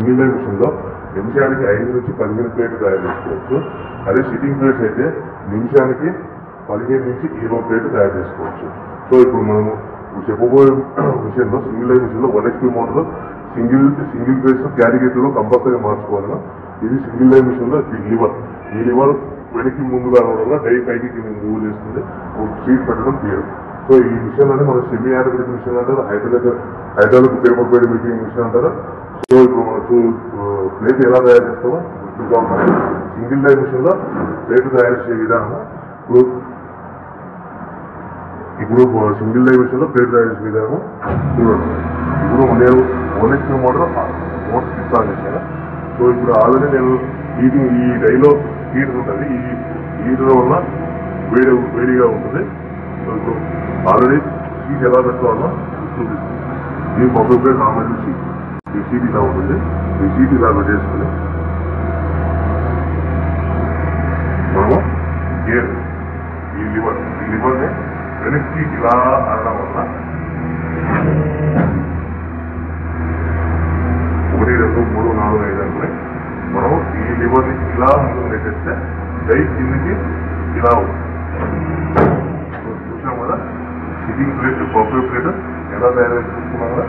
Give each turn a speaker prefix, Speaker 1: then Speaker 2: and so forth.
Speaker 1: Single line machine లో నిమిషానికి 5 నుంచి 15 ప్లేట్లు తయారు చేసుకోవచ్చు. అదే సిట్టింగ్ ప్లేట్స్ అయితే నిమిషానికి 15 నుంచి 20 ప్లేట్లు తయారు చేసుకోవచ్చు. సో ఇప్పుడు మనము చెప్పబోయే మిషన్లో సింగిల్ లైన్ మిషన్లో 1 HP మోటార్ సింగిల్ ప్లేట్స్ క్యారిగేట్లో కంపల్సరీ మార్చుకోవాలి. ఇది సింగిల్ లైన్ మిషన్లో లివర్. ఈ లివర్ వెనక్కి ముందుగా రావడం వల్ల డై పైకి మూవ్ చేస్తుంది, సీట్ పెట్టడం తీయడం. సో ఈ మిషన్లోనే మన సెమీ ఆటోమేటిక్ మిషన్ అంటారు, హైడ్రాలిక్ పేపర్ బేడ్ మేకింగ్ మిషన్ అంటారు. సో ఇప్పుడు మనకు ప్లేట్ ఎలా తయారు చేస్తామో సింగిల్ లైన్ మిషన్ లో ప్లేట్ తయారు చేసే విధానం ఇప్పుడు సింగిల్ లైన్ మిషన్ లో ప్లేట్ తయారు చేసే విధానం చూడండి. ఇప్పుడు నేను 1 HP మోటార్ ఇన్స్టాల్ చేశాను. సో ఇప్పుడు ఆల్రెడీ నేను ఈ డైలో హీటర్ ఉంటుంది, ఈ హీటర్ వల్ల వేడిగా ఉంటుంది. సో ఇప్పుడు ఆల్రెడీ షీట్ ఎలా పెట్టుకోవాలో చూపిస్తుంది. ఈ మొబైల్ ప్లేట్ నార్మల్ షీట్, ఈ షీట్ ఇలా ఉంటుంది. ఈ షీట్ ఇలా పెట్టేసుకుని మనము గేర్ ఈ లివర్ని వెనక్కి ఇలా అనడం వల్ల 1, 2, 3, 4, 5 అనుకుని మనము ఈ లివర్ని ఇలా ముందుకు నెట్టేస్తే డై కిందకి ఇలా చూసాం కదా. సిట్టింగ్ ప్లేట్, పర్ఫెక్ట్ ప్లేట్ ఎలా తయారు చేసుకున్నాం కదా.